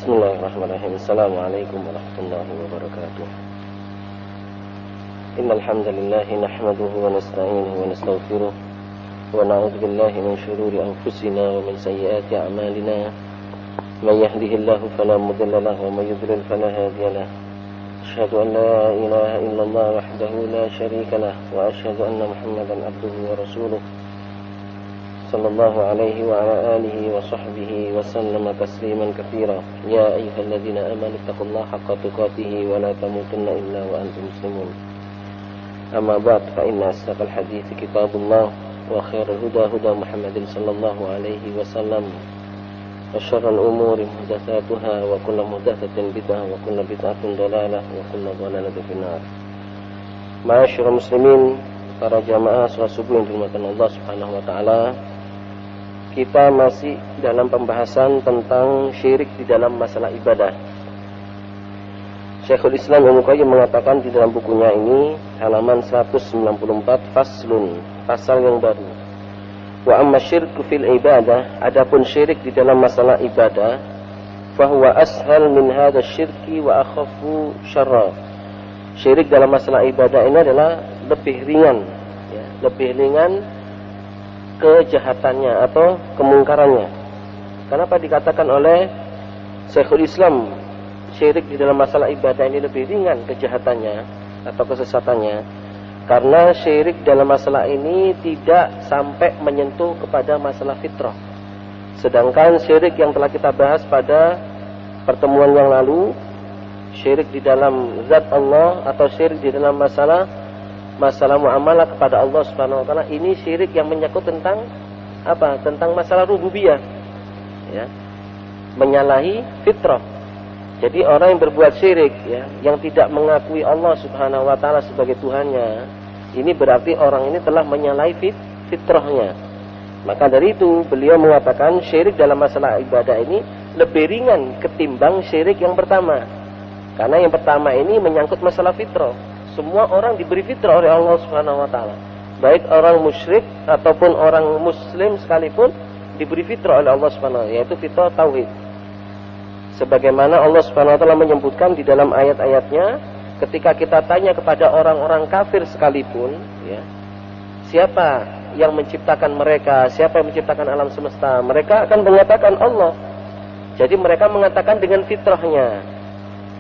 Bismillahirrahmanirrahim. Assalamualaikum warahmatullahi wabarakatuh. Innal hamdalillah nahmaduhu wa nasta'inuhu wa nastaghfiruh wa na'udzu billahi min shururi anfusina wa min sayyiati a'malina. Man yahdihillahu fala mudilla lahu wa man yudlil fala hadiya lahu. Asyhadu an la ilaha illallah wahdahu la syarika lah wa asyhadu anna Muhammadan abduhu wa rasuluh. Sallallahu alaihi wa ala alihi wa sahbihi wa sallama tasliman katsira. Ya ayyuhalladzina amanu taqullaha haqqa tuqatih wa la tamutunna illa wa antum muslimun. Amma ba'd, fa inna asdaqal hadiits kitabullah wa khairul huda huda Muhammadin sallallahu alaihi wasallam. Wa syarrul umuri muhdatsatuha wa kullu muhdatsatin bid'ah wa kullu bid'atin dhalalah wa kullu dhalalatin finnar. Ma'asyiral muslimin, para jamaah salat subuh yang dimuliakan Allah Subhanahu wa taala. Kita masih dalam pembahasan tentang syirik di dalam masalah ibadah. Syekhul Islam Ibnu Qayyim mengatakan di dalam bukunya ini, halaman 194, faslun, pasal yang baru. Wa amma syirku fil ibadah, adapun syirik di dalam masalah ibadah, fahuwa ashal min hadha syirki wa akhafu syarra. Syirik dalam masalah ibadah ini adalah lebih ringan, ya, lebih ringan kejahatannya atau kemungkarannya. Kenapa dikatakan oleh Syekhul Islam syirik di dalam masalah ibadah ini lebih ringan kejahatannya atau kesesatannya? Karena syirik dalam masalah ini tidak sampai menyentuh kepada masalah fitrah. Sedangkan syirik yang telah kita bahas pada pertemuan yang lalu, syirik di dalam zat Allah atau syirik di dalam masalah muamalah kepada Allah Subhanahu wa taala, ini syirik yang menyangkut tentang apa? Tentang masalah rububiyah. Ya. Menyalahi fitrah. Jadi orang yang berbuat syirik, ya, yang tidak mengakui Allah Subhanahu wa taala sebagai Tuhannya, ini berarti orang ini telah menyalahi fitrahnya. Maka dari itu beliau mengatakan syirik dalam masalah ibadah ini lebih ringan ketimbang syirik yang pertama. Karena yang pertama ini menyangkut masalah fitrah. Semua orang diberi fitrah oleh Allah Subhanahu wa taala. Baik orang musyrik ataupun orang muslim sekalipun diberi fitrah oleh Allah Subhanahu wa taala, yaitu fitrah tauhid. Sebagaimana Allah Subhanahu wa taala menyebutkan di dalam ayat-ayatnya, ketika kita tanya kepada orang-orang kafir sekalipun, ya, siapa yang menciptakan mereka, siapa yang menciptakan alam semesta, mereka akan mengatakan Allah. Jadi mereka mengatakan dengan fitrahnya.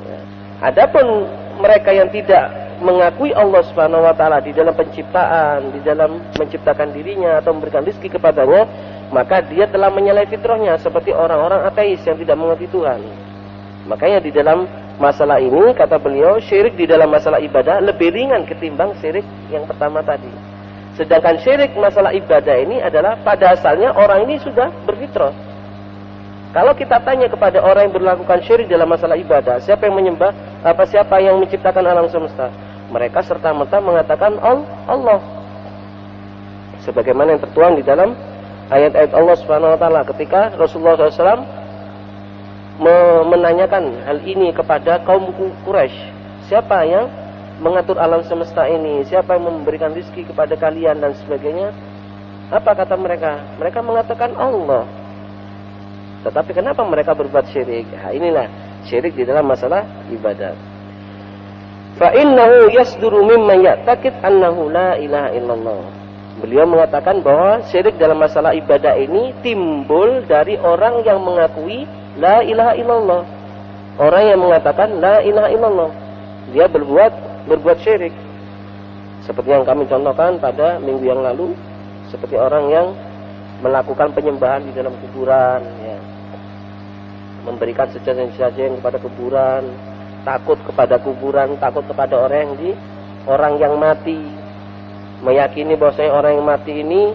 Ya. Adapun mereka yang tidak mengakui Allah Subhanahu wa taala di dalam penciptaan, di dalam menciptakan dirinya atau memberikan rezeki kepadanya, maka dia telah menyalahi fitrahnya seperti orang-orang ateis yang tidak mengerti Tuhan. Makanya di dalam masalah ini kata beliau, syirik di dalam masalah ibadah lebih ringan ketimbang syirik yang pertama tadi. Sedangkan syirik masalah ibadah ini adalah pada asalnya orang ini sudah berfitrah. Kalau kita tanya kepada orang yang melakukan syirik dalam masalah ibadah, siapa yang menyembah, siapa yang menciptakan alam semesta, mereka serta-merta mengatakan Allah. Sebagaimana yang tertuang di dalam ayat-ayat Allah Subhanahu wa taala ketika Rasulullah SAW menanyakan hal ini kepada kaum Quraisy, siapa yang mengatur alam semesta ini, siapa yang memberikan rezeki kepada kalian dan sebagainya. Apa kata mereka? Mereka mengatakan Allah. Tetapi kenapa mereka berbuat syirik? Inilah syirik di dalam masalah ibadat. Fa innahu yasduru mimman ya'taqid annahu la ilaha illallah. Beliau mengatakan bahwa syirik dalam masalah ibadah ini timbul dari orang yang mengakui la ilaha illallah. Orang yang mengatakan la ilaha illallah, dia berbuat syirik. Seperti yang kami contohkan pada minggu yang lalu, seperti orang yang melakukan penyembahan di dalam kuburan, ya, memberikan sesajen kepada kuburan, takut kepada kuburan, takut kepada orang yang mati, meyakini bahwasanya orang yang mati ini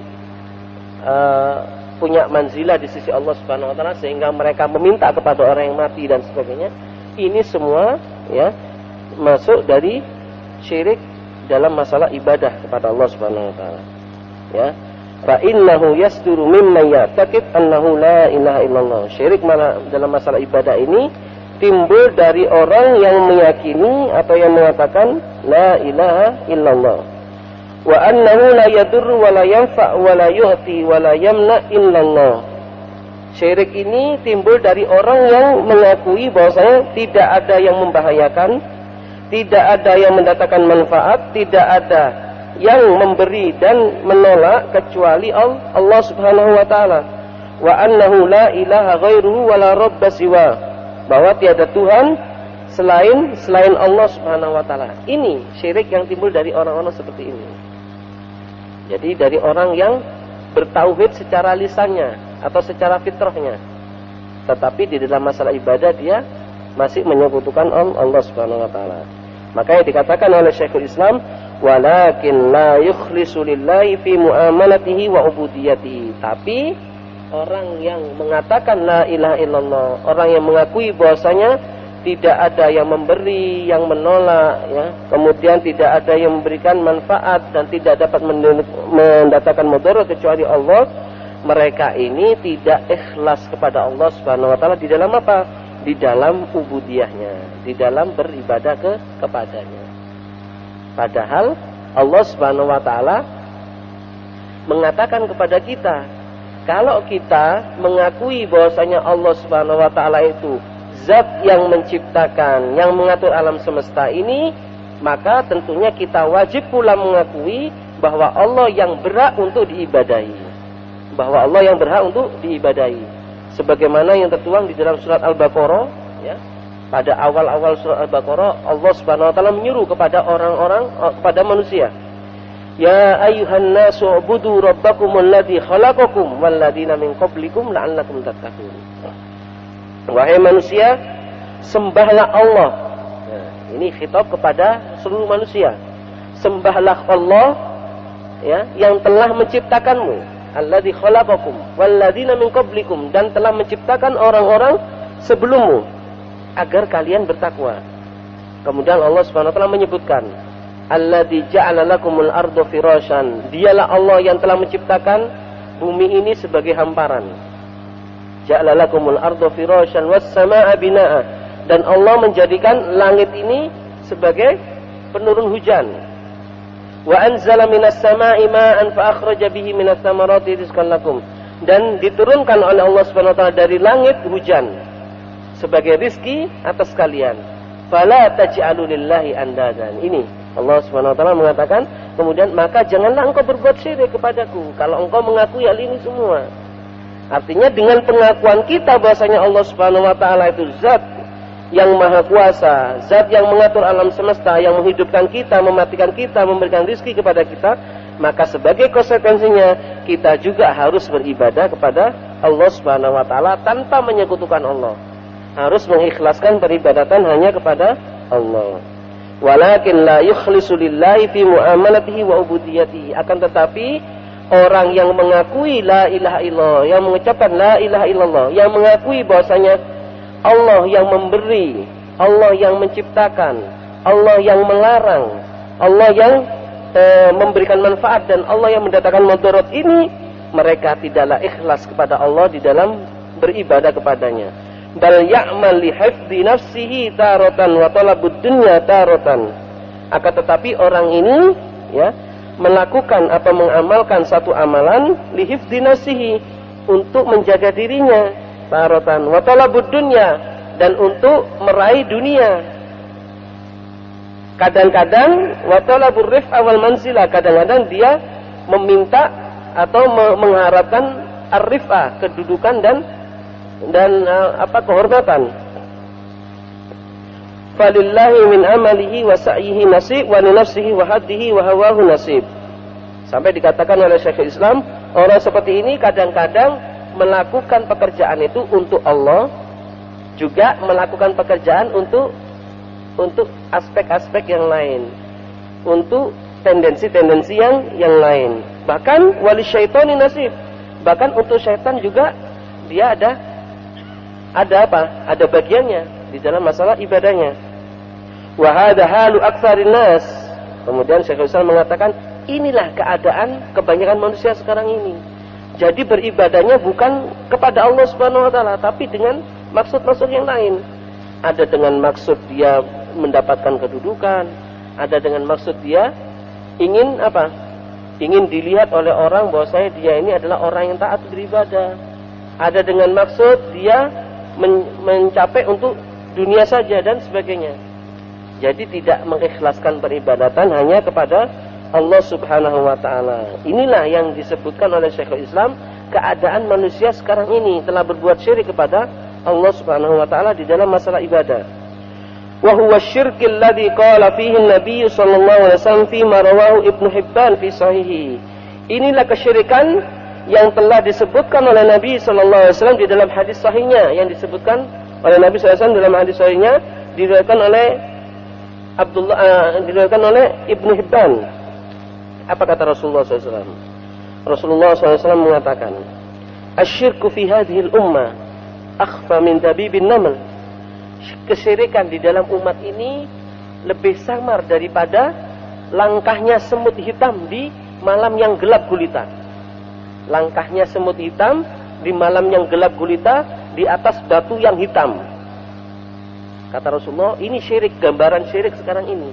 punya manzilah di sisi Allah Subhanahu wa taala, sehingga mereka meminta kepada orang yang mati dan sebagainya. Ini semua, ya, masuk dari syirik dalam masalah ibadah kepada Allah Subhanahu wa taala. Ya. Fa innahu yasduru mimman ya'taqid annahu la ilaha illallah. Syirik dalam masalah ibadah ini timbul dari orang yang meyakini atau yang mengatakan la ilaha illallah. Wa annahu la yadurru wa la yanfa' wa la yu'ti wa la yamna illallah. Syirik ini timbul dari orang yang mengakui bahwasanya tidak ada yang membahayakan, tidak ada yang mendatangkan manfaat, tidak ada yang memberi dan menolak kecuali Allah Subhanahu wa taala. Wa annahu la ilaha ghairuhu wa la rabba siwa. Bahwa tiada Tuhan selain Allah Subhanahu wa taala. Ini syirik yang timbul dari orang-orang seperti ini. Jadi dari orang yang bertauhid secara lisannya atau secara fitrahnya, tetapi di dalam masalah ibadah dia masih menyekutukan Allah Subhanahu wa taala. Makanya dikatakan oleh Syekhul Islam, walakin la yukhlisu lillahi fi muamalatihi wa ubudiyatihi. Tapi orang yang mengatakan la ilaha illallah, orang yang mengakui bahwasanya tidak ada yang memberi, yang menolak, ya, kemudian tidak ada yang memberikan manfaat dan tidak dapat mendatangkan mudarat kecuali Allah, mereka ini tidak ikhlas kepada Allah Subhanahu wa taala di dalam apa? Di dalam ubudiyahnya, di dalam beribadah kepadanya. Padahal Allah Subhanahu wa taala mengatakan kepada kita, kalau kita mengakui bahwasanya Allah Subhanahu wa taala itu zat yang menciptakan, yang mengatur alam semesta ini, maka tentunya kita wajib pula mengakui bahwa Allah yang berhak untuk diibadahi. Bahwa Allah yang berhak untuk diibadahi. Sebagaimana yang tertuang di dalam surat Al-Baqarah, ya. Pada awal-awal surat Al-Baqarah, Allah Subhanahu wa taala menyuruh kepada orang-orang, kepada manusia. Ya ayyuhan nasu ubudu rabbakumul ladzi khalaqakum wal ladzina min qablikum la'allakum tattaqun. Wahai manusia, sembahlah Allah. Nah, ini khitab kepada seluruh manusia. Sembahlah Allah, ya, yang telah menciptakanmu, alladzi khalaqakum walladzina min qablikum, dan telah menciptakan orang-orang sebelummu agar kalian bertakwa. Kemudian Allah Subhanahu wa taala menyebutkan, alladzi ja'ala lakumul arda firasyan. Dialah Allah yang telah menciptakan bumi ini sebagai hamparan. Ja'ala lakumul arda firasyan was samaa'a binaa'a. Dan Allah menjadikan langit ini sebagai penurun hujan. Wa anzala minas samaa'i maa'an fa akhraja bihi minas thamarati rizqan lakum. Dan diturunkan oleh Allah Subhanahu wa taala dari langit hujan sebagai rizki atas kalian. Fala taj'alu lillahi andadan. Ini Allah Subhanahu wa taala mengatakan, kemudian maka janganlah engkau berbuat syirik kepadaku kalau engkau mengakui hal ini semua. Artinya dengan pengakuan kita bahwasanya Allah Subhanahu wa taala itu zat yang maha kuasa, zat yang mengatur alam semesta, yang menghidupkan kita, mematikan kita, memberikan rizki kepada kita, maka sebagai konsekuensinya kita juga harus beribadah kepada Allah Subhanahu wa taala tanpa menyekutukan Allah. Harus mengikhlaskan peribadatan hanya kepada Allah. Walakin la yukhlisu lillahi fi muamalatihi wa ubudiyatihi. Akan tetapi orang yang mengakui la ilaha illallah, yang mengucapkan la ilaha illallah, yang mengakui bahwasanya Allah yang memberi, Allah yang menciptakan, Allah yang melarang, Allah yang memberikan manfaat, dan Allah yang mendatangkan mudarat ini, mereka tidaklah ikhlas kepada Allah di dalam beribadah kepadanya. Bal ya'mal li hifdzi nafsihi taratan wa talabud dunya taratan. Akan tetapi orang ini, ya, melakukan atau mengamalkan satu amalan li hifdzi nafsihi, untuk menjaga dirinya, taratan wa talabud dunya, dan untuk meraih dunia. Kadang-kadang wa talabur rif'a wal manzilah, kadang-kadang dia meminta atau mengharapkan ar-rif'ah, kedudukan dan kehormatan. Falillahi min amalihi wa sa'yihi nasib wa li nafsihi wa haddihi wa hawahu nasib. Sampai dikatakan oleh Syekhul Islam, orang seperti ini kadang-kadang melakukan pekerjaan itu untuk Allah, juga melakukan pekerjaan untuk aspek-aspek yang lain, untuk tendensi-tendensi yang lain. Bahkan wali syaitani nasib, bahkan untuk syaitan juga dia ada apa? Ada bagiannya di dalam masalah ibadahnya. Wa hadha halu aktsarin nas. Kemudian Syekhul Islam mengatakan, inilah keadaan kebanyakan manusia sekarang ini. Jadi beribadahnya bukan kepada Allah Subhanahu wa taala, tapi dengan maksud-maksud yang lain. Ada dengan maksud dia mendapatkan kedudukan, ada dengan maksud dia ingin apa? Ingin dilihat oleh orang bahwasanya dia ini adalah orang yang taat beribadah. ada dengan maksud dia mencapai untuk dunia saja dan sebagainya. Jadi tidak mengikhlaskan peribadatan hanya kepada Allah Subhanahu wa taala. Inilah yang disebutkan oleh Syekhul Islam, keadaan manusia sekarang ini telah berbuat syirik kepada Allah Subhanahu wa taala di dalam masalah ibadah. Wa huwa syirkil ladzi qala fihi an-nabiy sallallahu alaihi wasallam fi ma rawahu Ibnu Hibban fi sahihi. Inilah kesyirikan yang telah disebutkan oleh Nabi sallallahu alaihi wasallam di dalam hadis sahihnya, yang disebutkan oleh Nabi sallallahu alaihi wasallam dalam hadis sahihnya, diriwayatkan oleh Ibnu Hibban. Apa kata Rasulullah SAW? Rasulullah SAW mengatakan, "Asyirku fi hadhil ummah akhfa min dabibin naml." Kesyirikan di dalam umat ini lebih samar daripada langkahnya semut hitam di malam yang gelap gulita. Langkahnya semut hitam di malam yang gelap gulita di atas batu yang hitam. Kata Rasulullah, ini syirik, gambaran syirik sekarang ini.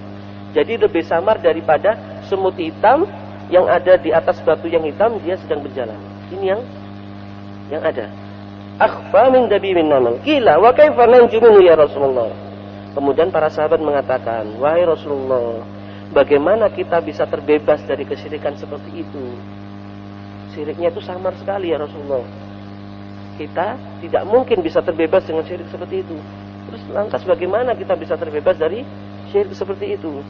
Jadi lebih samar daripada semut hitam yang ada di atas batu yang hitam, dia sedang berjalan. Ini yang ada. Akhfa min dabibin naml. Qila wa kaifa nanju minhu ya Rasulullah. Kemudian para sahabat mengatakan, wahai Rasulullah, bagaimana kita bisa terbebas dari kesyirikan seperti itu? Syiriknya itu samar sekali ya Rasulullah. Kita tidak mungkin bisa terbebas dengan syirik seperti itu. Terus lantas bagaimana kita bisa terbebas dari syirik seperti itu?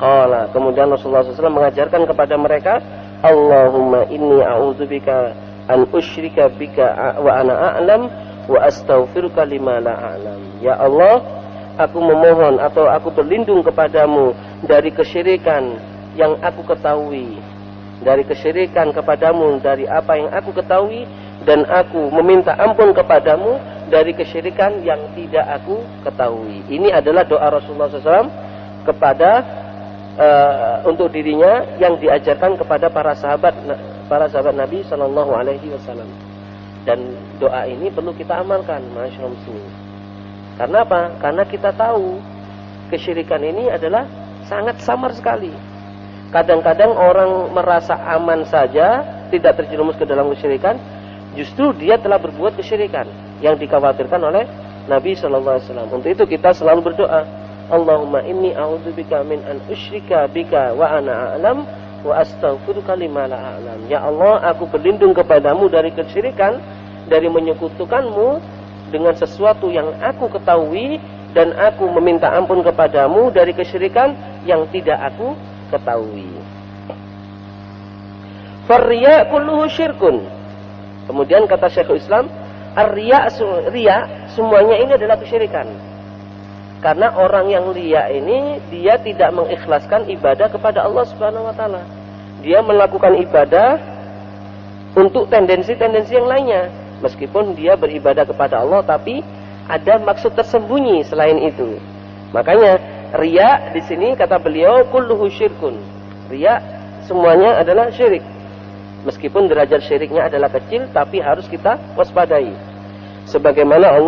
Qala, kemudian Rasulullah SAW mengajarkan kepada mereka, Allahumma inni a'udzubika an usyrika bika wa ana a'lam wa astaghfiruka lima la a'lam. Ya Allah, aku memohon atau aku berlindung kepadamu dari kesyirikan yang aku ketahui, dari kesyirikan kepadamu dari apa yang aku ketahui, dan aku meminta ampun kepadamu dari kesyirikan yang tidak aku ketahui. Ini adalah doa Rasulullah SAW kepada untuk dirinya, yang diajarkan kepada para sahabat Nabi Sallallahu Alaihi Wasallam. Dan doa ini perlu kita amalkan, masyaallah muslimin. Karena apa? Karena kita tahu kesyirikan ini adalah sangat samar sekali. Kadang-kadang orang merasa aman saja, tidak terjerumus ke dalam kesyirikan, justru dia telah berbuat kesyirikan yang dikhawatirkan oleh Nabi Sallallahu Alaihi Wasallam. Untuk itu kita selalu berdoa, Allahumma inni a'udzubika min an usyrika bika wa ana a'lam wa astaghfiruka lima la a'lam. Ya Allah, aku berlindung kepadamu dari kesyirikan, dari menyekutukanmu dengan sesuatu yang aku ketahui, dan aku meminta ampun kepadamu dari kesyirikan yang tidak aku ketahui. Farriya kulluhu syirkun. Kemudian kata Syekhul Islam, riya semuanya ini adalah kesyirikan. Karena orang yang riya ini, dia tidak mengikhlaskan ibadah kepada Allah Subhanahu wa taala. Dia melakukan ibadah untuk tendensi-tendensi yang lainnya. Meskipun dia beribadah kepada Allah, tapi ada maksud tersembunyi selain itu. Makanya riya di sini kata beliau kulluhu syirkun. Riya semuanya adalah syirik. Meskipun derajat syiriknya adalah kecil, tapi harus kita waspadai. Sebagaimana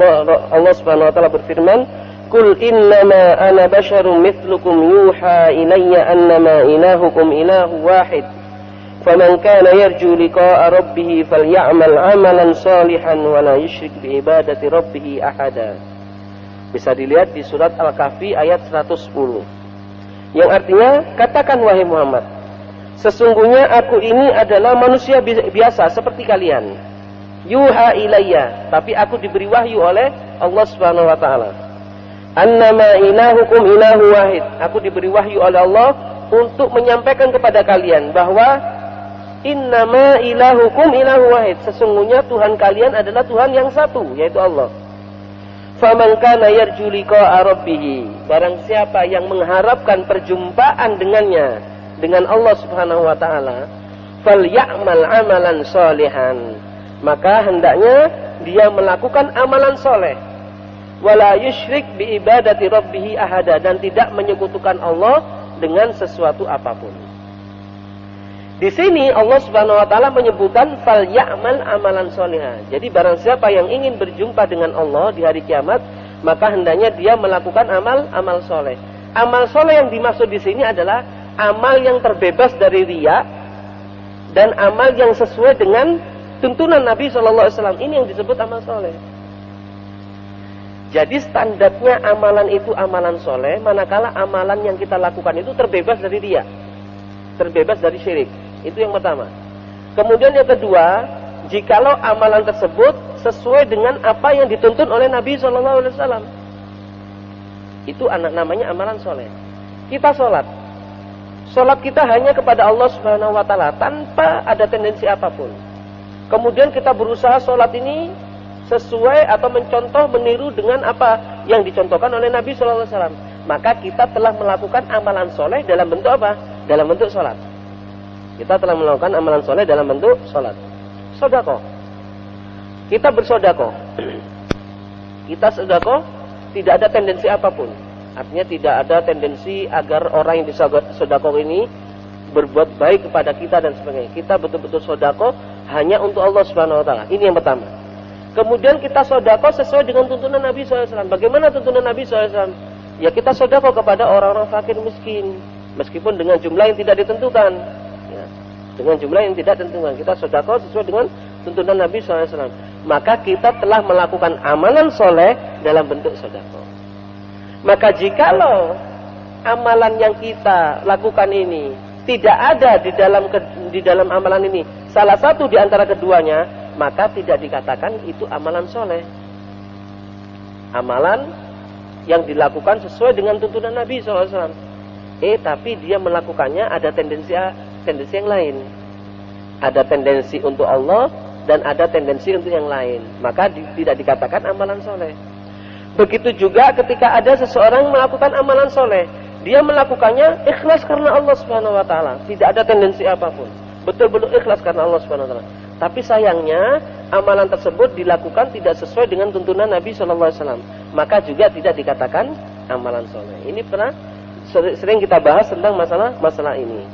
Allah Subhanahu wa taala berfirman, Qul innama ana basyarum mithlukum yuha ilayya annama ilahukum ilahu wahid. Faman kana yarju liqa'a rabbih falyamal 'amalan shalihan wa la yusyrik bi ibadati rabbih ahada. Bisa dilihat di surat Al-Kahfi ayat 110. Yang artinya, katakan wahai Muhammad, sesungguhnya aku ini adalah manusia biasa seperti kalian. Yuha ilayya, tapi aku diberi wahyu oleh Allah Subhanahu wa taala. Annama ilahukum ilahu wahid. Aku diberi wahyu oleh Allah untuk menyampaikan kepada kalian bahwa innama ilahukum ilahu wahid. Sesungguhnya Tuhan kalian adalah Tuhan yang satu, yaitu Allah. Faman kana yarju liqa'a rabbih. Barang siapa yang mengharapkan perjumpaan dengannya, dengan Allah Subhanahu wa taala, falyamal amalan sholihan. Maka hendaknya dia melakukan amalan soleh. Wala yusyrik bi ibadati rabbih ahada, dan tidak menyekutukan Allah dengan sesuatu apapun. Di sini Allah Subhanahu wa taala menyebutkan fal ya'mal amalan sholihan. Jadi barang siapa yang ingin berjumpa dengan Allah di hari kiamat, maka hendaknya dia melakukan amal soleh. Amal soleh yang dimaksud di sini adalah amal yang terbebas dari riya dan amal yang sesuai dengan tuntunan Nabi SAW. Ini yang disebut amal soleh. Jadi standarnya amalan itu amalan soleh, manakala amalan yang kita lakukan itu terbebas dari riya, terbebas dari syirik. Itu yang pertama. Kemudian yang kedua, jikalau amalan tersebut sesuai dengan apa yang dituntun oleh Nabi SAW, itu namanya amalan soleh. Kita sholat kita hanya kepada Allah Subhanahu Wa Taala tanpa ada tendensi apapun. Kemudian kita berusaha sholat ini sesuai atau mencontoh, meniru dengan apa yang dicontohkan oleh Nabi SAW. Maka kita telah melakukan amalan soleh dalam bentuk apa? Dalam bentuk sholat. Kita telah melakukan amalan soleh dalam bentuk sholat. Sodako. Kita bersodako. Kita sodako tidak ada tendensi apapun. Artinya tidak ada tendensi agar orang yang disodako ini berbuat baik kepada kita dan sebagainya. Kita betul-betul sodako hanya untuk Allah Subhanahu Wa Taala. Ini yang pertama. Kemudian kita sodako sesuai dengan tuntunan Nabi SAW. Bagaimana tuntunan Nabi SAW? Ya kita sodako kepada orang-orang fakir miskin, meskipun dengan jumlah yang tidak ditentukan. Ya, dengan jumlah yang tidak ditentukan, kita sodako sesuai dengan tuntunan Nabi SAW. Maka kita telah melakukan amalan soleh dalam bentuk sodako. Maka jikalau amalan yang kita lakukan ini tidak ada di dalam amalan ini salah satu di antara keduanya, maka tidak dikatakan itu amalan soleh. Amalan yang dilakukan sesuai dengan tuntunan Nabi SAW. Tapi dia melakukannya ada tendensi yang lain. Ada tendensi untuk Allah dan ada tendensi untuk yang lain. Maka tidak dikatakan amalan soleh. Begitu juga ketika ada seseorang melakukan amalan soleh, dia melakukannya ikhlas karena Allah Subhanahu Wa Taala, tidak ada tendensi apapun, betul-betul ikhlas karena Allah Subhanahu Wa Taala. Tapi sayangnya amalan tersebut dilakukan tidak sesuai dengan tuntunan Nabi SAW, maka juga tidak dikatakan amalan soleh. Ini pernah sering kita bahas tentang masalah ini.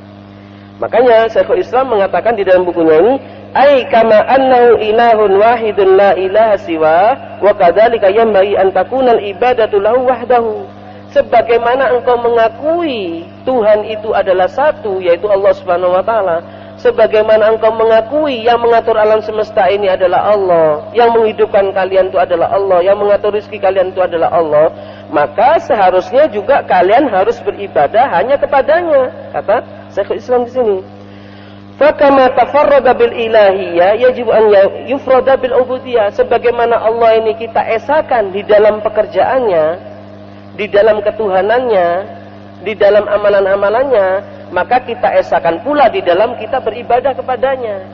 Makanya Syekhul Islam mengatakan di dalam bukunya ini, ai kama annahu ilahun wahidun la ilaha siwa wa kadzalika yanbaghi an takuna al-ibadatu lahu wahdahu. Sebagaimana engkau mengakui Tuhan itu adalah satu, yaitu Allah Subhanahu Wa Taala, sebagaimana engkau mengakui yang mengatur alam semesta ini adalah Allah, yang menghidupkan kalian itu adalah Allah, yang mengatur rezeki kalian itu adalah Allah, maka seharusnya juga kalian harus beribadah hanya kepadanya, kata Syekhul Islam di sini. Fakama tafarrada bil ilahiyah yajibu an yufrada bil ubudiyah. Sebagaimana Allah ini kita esakan di dalam pekerjaannya, di dalam ketuhanannya, di dalam amalan-amalannya, maka kita esakan pula di dalam kita beribadah kepadanya.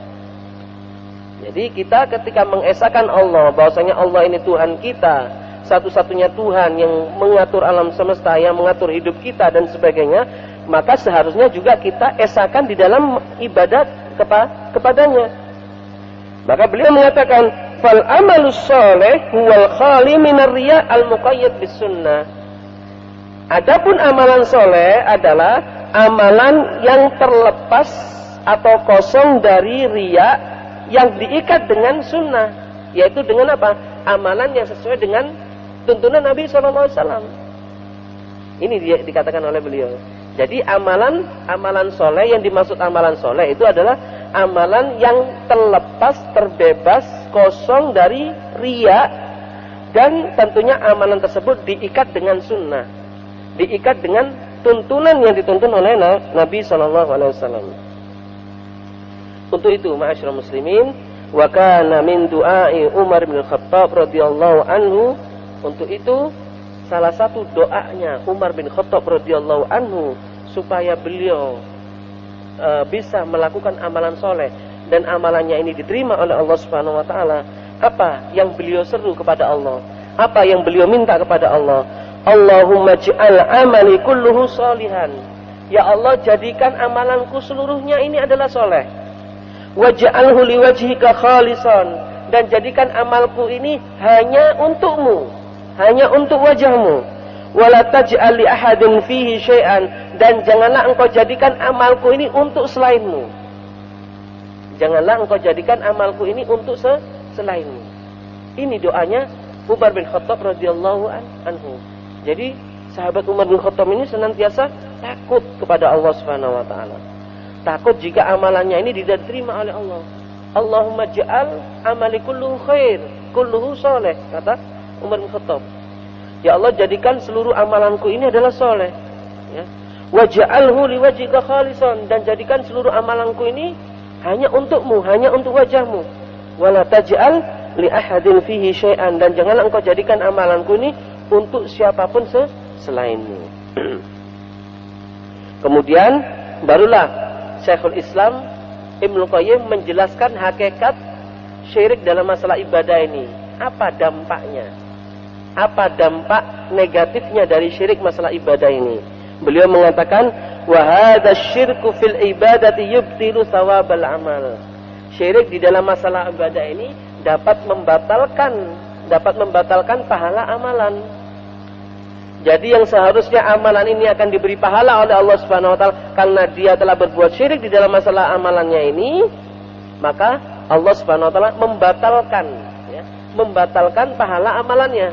Jadi kita ketika mengesakan Allah, bahwasanya Allah ini Tuhan kita, satu-satunya Tuhan yang mengatur alam semesta, yang mengatur hidup kita dan sebagainya, maka seharusnya juga kita esakan di dalam ibadat kepadanya. Maka beliau mengatakan, fal amalus soleh huwal khali minar riya al muqayyad bis sunnah. Adapun amalan soleh adalah amalan yang terlepas atau kosong dari riya, yang diikat dengan sunnah, yaitu dengan apa? Amalan yang sesuai dengan tuntunan Nabi SAW. Ini dia dikatakan oleh beliau. Jadi amalan soleh, yang dimaksud amalan soleh itu adalah amalan yang terlepas, terbebas, kosong dari riya, dan tentunya amalan tersebut diikat dengan sunnah, diikat dengan tuntunan yang dituntun oleh Nabi SAW. Untuk itu, ma'asyiral muslimin, wa kana min du'ai Umar bin Khattab radhiyallahu anhu, untuk itu salah satu doanya Umar bin Khattab radhiyallahu anhu supaya beliau bisa melakukan amalan soleh dan amalannya ini diterima oleh Allah Subhanahu Wa Taala. Apa yang beliau seru kepada Allah? Apa yang beliau minta kepada Allah? Allahumma ja'al amali kulluhu sholihan. Ya Allah, jadikan amalanku seluruhnya ini adalah soleh. Waj'alhu liwajhika khalisan, dan jadikan amalku ini hanya untukmu, hanya untuk wajahmu. Wala taj'al li ahadin fihi syai'an, dan janganlah engkau jadikan amalku ini untuk selainmu. Janganlah engkau jadikan amalku ini untuk selainmu. Ini doanya Umar bin Khattab radhiyallahu anhu. Jadi sahabat Umar bin Khattab ini senantiasa takut kepada Allah Subhanahu Wa Taala. Takut jika amalannya ini tidak diterima oleh Allah. Allahumma ja'al amali kulluhu khair, kulluhu soleh, kata Umar bin Khattab. Ya Allah, jadikan seluruh amalanku ini adalah soleh. Ya. Waj'alhu liwajhika khalisan, dan jadikan seluruh amalanku ini hanya untukmu, hanya untuk wajahmu. Wala taj'al li ahadin fihi syai'an, dan janganlah engkau jadikan amalanku ini untuk siapapun selainmu. Kemudian barulah Syekhul Islam Ibnu Qayyim menjelaskan hakikat syirik dalam masalah ibadah ini. Apa dampaknya? Apa dampak negatifnya dari syirik masalah ibadah ini? Beliau mengatakan, wa hadza syirku fil ibadati yubtilu thawabal amal. Syirik di dalam masalah ibadah ini dapat membatalkan pahala amalan. Jadi yang seharusnya amalan ini akan diberi pahala oleh Allah Subhanahu wa taala karena dia telah berbuat syirik di dalam masalah amalannya ini, maka Allah Subhanahu wa taala membatalkan pahala amalannya.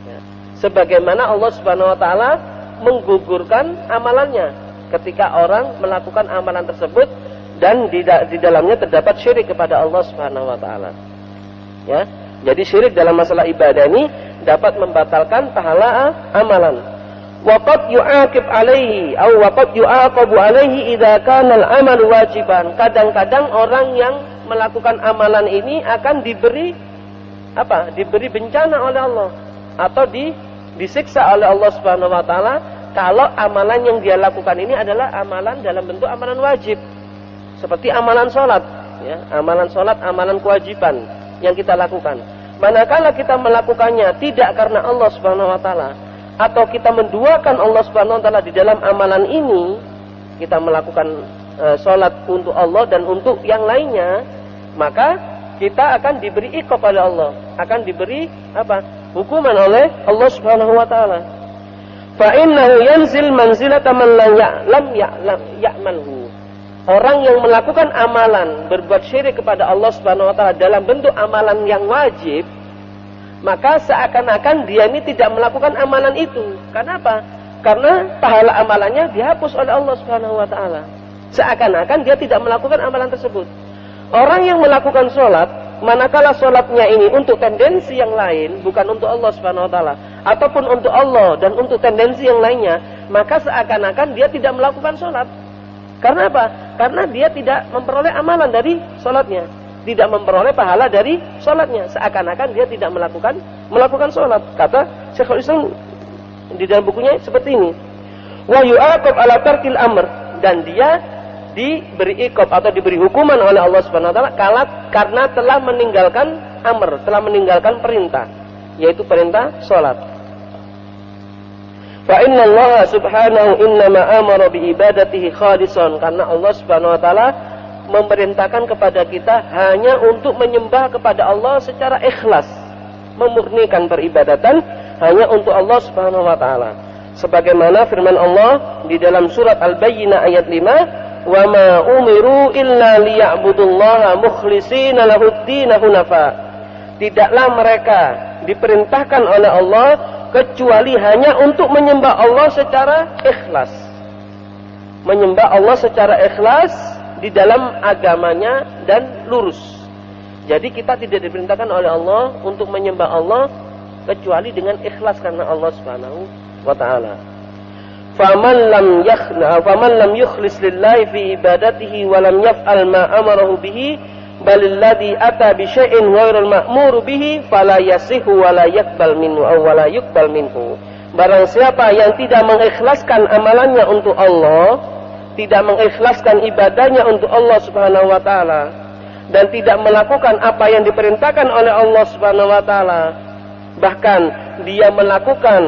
Ya. Sebagaimana Allah Subhanahu wa taala menggugurkan amalannya ketika orang melakukan amalan tersebut dan di dalamnya terdapat syirik kepada Allah Subhanahu wa taala. Ya. Jadi syirik dalam masalah ibadah ini dapat membatalkan pahala amalan. Waqad yu'aqib alaihi atau waqad yu'aqabu alaihi idza kana al-amal wajiban. Kadang-kadang orang yang melakukan amalan ini akan diberi Diberi bencana oleh Allah atau disiksa oleh Allah Subhanahu wa taala kalau amalan yang dia lakukan ini adalah amalan dalam bentuk amalan wajib. Seperti amalan salat, ya, amalan salat, amalan kewajiban yang kita lakukan. Manakala kita melakukannya tidak karena Allah Subhanahu wa taala atau kita menduakan Allah Subhanahu wa taala di dalam amalan ini, kita melakukan salat untuk Allah dan untuk yang lainnya, maka kita akan diberi iqab oleh Allah, akan diberi hukuman oleh Allah Subhanahu wa taala. Fa innahu yanzil manzilata man lam ya'malhu. Orang yang melakukan amalan berbuat syirik kepada Allah Subhanahu wa taala dalam bentuk amalan yang wajib, maka seakan-akan dia ini tidak melakukan amalan itu. Kenapa? Karena pahala amalannya dihapus oleh Allah Subhanahu wa taala. Seakan-akan dia tidak melakukan amalan tersebut. Orang yang melakukan sholat, manakala sholatnya ini untuk tendensi yang lain, bukan untuk Allah Subhanahu wa taala, ataupun untuk Allah dan untuk tendensi yang lainnya, maka seakan-akan dia tidak melakukan sholat. Karena apa? Karena dia tidak memperoleh amalan dari sholatnya, tidak memperoleh pahala dari sholatnya. Seakan-akan dia tidak melakukan sholat. Kata Syekhul Islam di dalam bukunya seperti ini. Wa yu'aqab ala tarkil amr, dan dia diberi iqab atau diberi hukuman oleh Allah Subhanahu wa taala karena telah meninggalkan amr, telah meninggalkan perintah, yaitu perintah sholat. Fa inna Allah subhanahu innama amara bi ibadatihi khalisan, karena Allah Subhanahu wa taala memerintahkan kepada kita hanya untuk menyembah kepada Allah secara ikhlas, memurnikan peribadatan hanya untuk Allah Subhanahu wa taala. Sebagaimana firman Allah di dalam surat Al-Bayyinah ayat 5, "Wa ma umiru illa liya'budullaha mukhlishina lahud-din hunafa." Tidaklah mereka diperintahkan oleh Allah kecuali hanya untuk menyembah Allah secara ikhlas. Menyembah Allah secara ikhlas di dalam agamanya dan lurus. Jadi kita tidak diperintahkan oleh Allah untuk menyembah Allah kecuali dengan ikhlas karena Allah Subhanahu wa taala. Faman lam yukhlis lillahi fi ibadatihi wa lam yaf'al ma amarahu bihi balilladzi ata bi syai'in ghairil ma'mur bihi fala yasihu wa la yaqbal minhu aw la yuqbal minhu. Barang siapa yang tidak mengikhlaskan amalannya untuk Allah, tidak mengikhlaskan ibadahnya untuk Allah Subhanahu wa taala, dan tidak melakukan apa yang diperintahkan oleh Allah Subhanahu wa taala, bahkan dia melakukan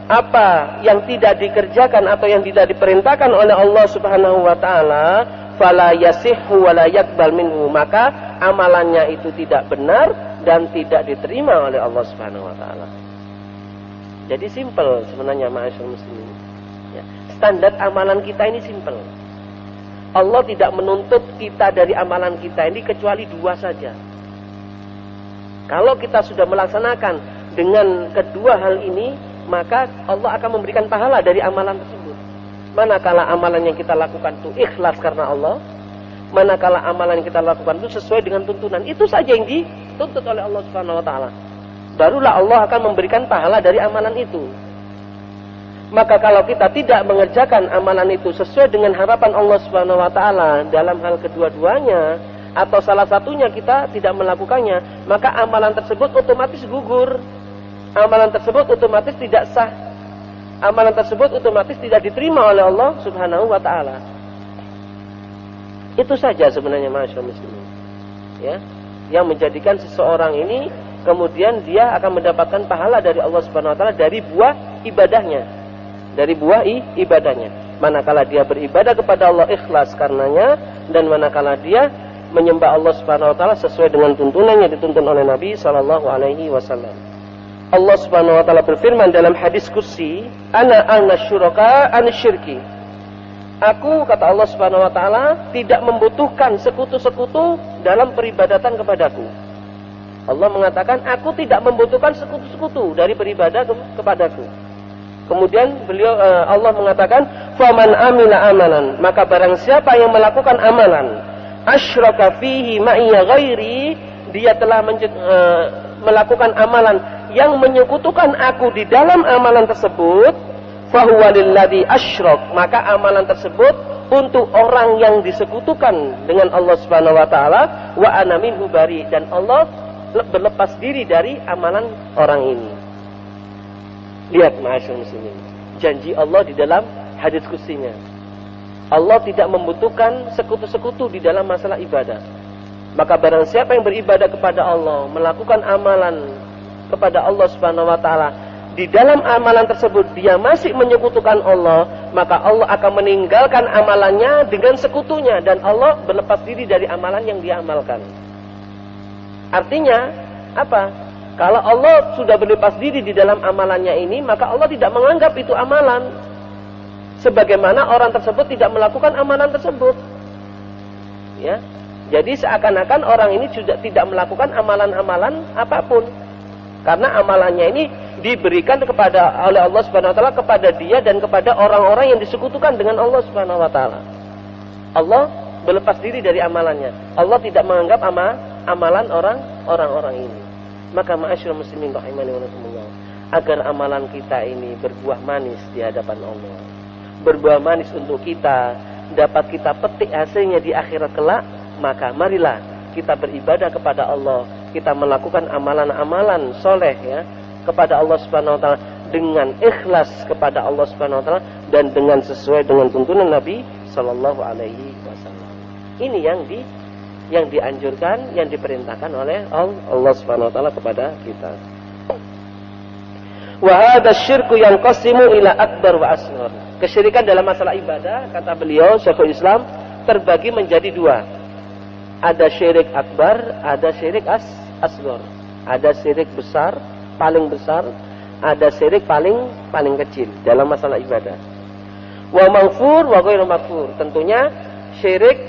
apa yang tidak dikerjakan atau yang tidak diperintahkan oleh Allah Subhanahu wa taala, fala yasihhu wa la yaqbal minhu, maka amalannya itu tidak benar dan tidak diterima oleh Allah Subhanahu wa taala. Jadi simpel sebenarnya ma'asyiral muslimin. Ya, standar amalan kita ini simpel. Allah tidak menuntut kita dari amalan kita ini kecuali dua saja. Kalau kita sudah melaksanakan dengan kedua hal ini, maka Allah akan memberikan pahala dari amalan tersebut. Manakala amalan yang kita lakukan itu ikhlas karena Allah, manakala amalan yang kita lakukan itu sesuai dengan tuntunan. Itu saja yang dituntut oleh Allah Subhanahu wa taala. Barulah Allah akan memberikan pahala dari amalan itu. Maka kalau kita tidak mengerjakan amalan itu sesuai dengan harapan Allah Subhanahu wa taala dalam hal kedua-duanya atau salah satunya kita tidak melakukannya, maka amalan tersebut otomatis gugur. Amalan tersebut otomatis tidak sah. Amalan tersebut otomatis tidak diterima oleh Allah Subhanahu wa taala. Itu saja sebenarnya masyaallah muslimin. Ya, yang menjadikan seseorang ini kemudian dia akan mendapatkan pahala dari Allah Subhanahu wa taala dari buah ibadahnya. Dari buah ibadahnya. Manakala dia beribadah kepada Allah ikhlas karenanya, dan manakala dia menyembah Allah Subhanahu wa taala sesuai dengan tuntunan yang dituntun oleh Nabi sallallahu alaihi wasallam. Allah Subhanahu wa taala berfirman dalam hadis kursi, "Ana syuraka anisyirki." Aku, kata Allah Subhanahu wa taala, tidak membutuhkan sekutu-sekutu dalam peribadatan kepadaku. Allah mengatakan, aku tidak membutuhkan sekutu-sekutu dari beribadah kepadaku. Kemudian Allah mengatakan, "Faman amila amalan," maka barang siapa yang melakukan amalan, asyraka fihi ma'iya ghairi, dia telah melakukan amalan yang menyekutukan aku di dalam amalan tersebut, fahuwa lilladzi asyrak, maka amalan tersebut untuk orang yang disekutukan dengan Allah Subhanahu wa taala, wa ana minhu bari, dan Allah berlepas diri dari amalan orang ini. Lihat ma'asyar muslimin, janji Allah di dalam hadis kursinya. Allah tidak membutuhkan sekutu-sekutu di dalam masalah ibadah. Maka barang siapa yang beribadah kepada Allah, melakukan amalan kepada Allah Subhanahu wa taala, di dalam amalan tersebut dia masih menyekutukan Allah, maka Allah akan meninggalkan amalannya dengan sekutunya, dan Allah berlepas diri dari amalan yang dia amalkan. Artinya apa? Kalau Allah sudah berlepas diri di dalam amalannya ini, maka Allah tidak menganggap itu amalan, sebagaimana orang tersebut tidak melakukan amalan tersebut. Ya, jadi seakan-akan orang ini sudah tidak melakukan amalan-amalan apapun, karena amalannya ini diberikan oleh Allah Subhanahu wa taala kepada dia dan kepada orang-orang yang disekutukan dengan Allah Subhanahu wa taala. Allah berlepas diri dari amalannya. Allah tidak menganggap amalan orang-orang ini. Maka ma'asyiral muslimin rahimani wa rahimakumullah, agar amalan kita ini berbuah manis di hadapan Allah, berbuah manis untuk kita, dapat kita petik hasilnya di akhirat kelak, maka marilah kita beribadah kepada Allah, kita melakukan amalan-amalan soleh ya kepada Allah Subhanahu wa taala dengan ikhlas kepada Allah Subhanahu wa taala dan dengan sesuai dengan tuntunan Nabi sallallahu alaihi wasallam. Ini yang dianjurkan, yang diperintahkan oleh Allah Subhanahu wa taala kepada kita. Wa hadza syirku yanqasimu ila akbar wa asghar. Kesyirikan dalam masalah ibadah, kata beliau Syekhul Islam, terbagi menjadi dua. Ada syirik akbar, ada syirik asghar. Ada syirik besar, paling besar, ada syirik paling kecil dalam masalah ibadah. Wa maghfur wa ghairu maghfur. Tentunya syirik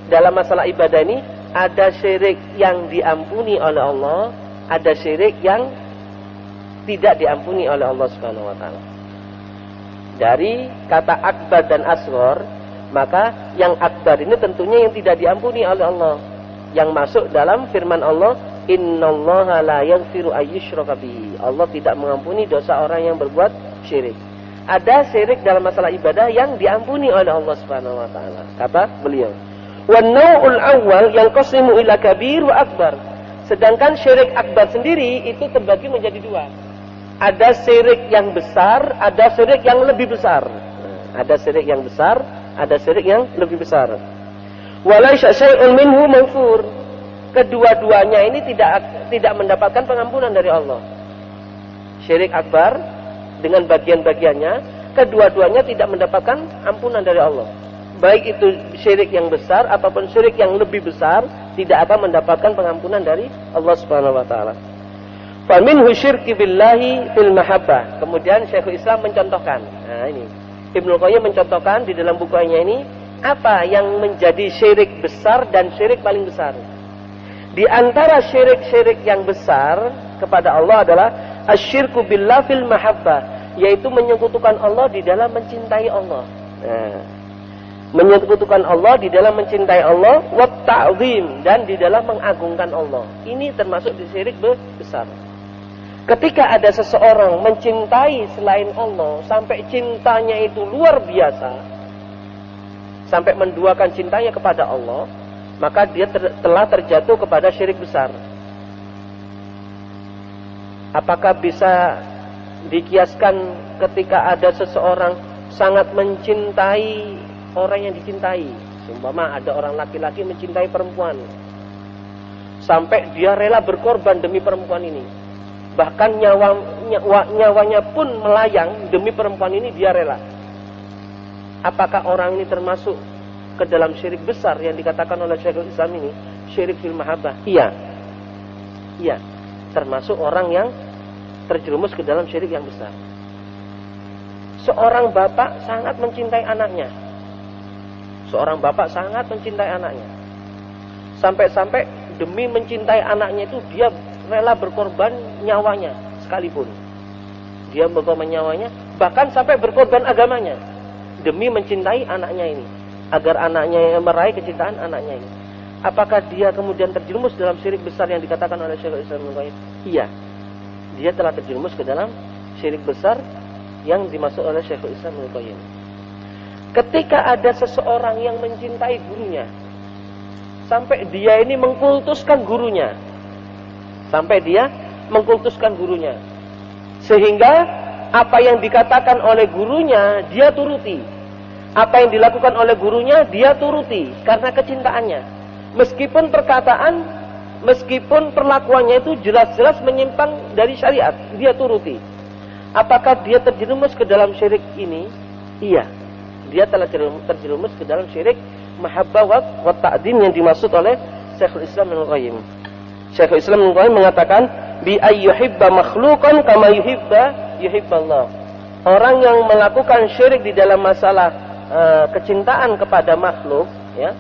dalam masalah ibadah ini ada syirik yang diampuni oleh Allah, ada syirik yang tidak diampuni oleh Allah Subhanahu wa taala. Dari kata akbar dan asghar, maka yang akbar ini tentunya yang tidak diampuni oleh Allah, yang masuk dalam firman Allah, innallaha la yaghfiru ayyushraka bihi. Allah tidak mengampuni dosa orang yang berbuat syirik. Ada syirik dalam masalah ibadah yang diampuni oleh Allah Subhanahu wa taala. Kata beliau, wan nau'ul awwal yanqasimu ila kabir wa akbar. Sedangkan syirik akbar sendiri itu terbagi menjadi dua. Ada syirik yang besar, ada syirik yang lebih besar. Ada syirik yang besar, ada syirik yang lebih besar. Walaysa syai'un minhu maghfur. Kedua-duanya ini tidak mendapatkan pengampunan dari Allah. Syirik akbar dengan bagian-bagiannya, kedua-duanya tidak mendapatkan ampunan dari Allah. Baik itu syirik yang besar ataupun syirik yang lebih besar, tidak akan mendapatkan pengampunan dari Allah Subhanahu wa taala. Fa minhu syirki billahi fil mahabbah. Kemudian Syekhul Islam mencontohkan. Nah, ini Ibnu Qayyim mencontohkan di dalam bukunya ini apa yang menjadi syirik besar dan syirik paling besar. Di antara syirik-syirik yang besar kepada Allah adalah asyirku billah fil mahabbah, yaitu menyekutukan Allah di dalam mencintai Allah. Nah, Menyekutukan Allah di dalam mencintai Allah, wa ta'zim, dan di dalam mengagungkan Allah. Ini termasuk di syirik besar. Ketika ada seseorang mencintai selain Allah sampai cintanya itu luar biasa, sampai menduakan cintanya kepada Allah, maka dia telah terjatuh kepada syirik besar. Apakah bisa dikiaskan ketika ada seseorang sangat mencintai orang yang dicintai? Umpama ada orang laki-laki mencintai perempuan, sampai dia rela berkorban demi perempuan ini. Bahkan nyawanya pun melayang demi perempuan ini, dia rela. Apakah orang ini termasuk ke dalam syirik besar yang dikatakan oleh Syekhul Islam ini, syirik fil mahabbah? Iya. Iya, termasuk orang yang terjerumus ke dalam syirik yang besar. Seorang bapak sangat mencintai anaknya. Seorang bapak sangat mencintai anaknya. Sampai-sampai demi mencintai anaknya itu dia rela berkorban nyawanya sekalipun. Dia berkorban nyawanya, bahkan sampai berkorban agamanya demi mencintai anaknya ini, agar anaknya meraih kecintaan anaknya ini. Apakah dia kemudian terjerumus dalam syirik besar yang dikatakan oleh Syekhul Islam Ibnu Qayyim? Iya. Dia telah terjerumus ke dalam syirik besar yang dimaksud oleh Syekhul Islam Ibnu Qayyim. Ketika ada seseorang yang mencintai gurunya, sampai dia ini mengkultuskan gurunya, sehingga apa yang dikatakan oleh gurunya dia turuti, apa yang dilakukan oleh gurunya dia turuti karena kecintaannya, meskipun perkataan, meskipun perlakuannya itu jelas-jelas menyimpang dari syariat, dia turuti. Apakah dia terjerumus ke dalam syirik ini? Iya, dia telah terjerumus ke dalam syirik mahabbah wa ta'zim yang dimaksud oleh Syekhul Islam Ibnu Qayyim. Syekhul Islam Ibnu Qayyim mengatakan bi ayyuhibba makhluqan kama yuhibballah. Orang yang melakukan syirik di dalam masalah kecintaan kepada makhluk, ya,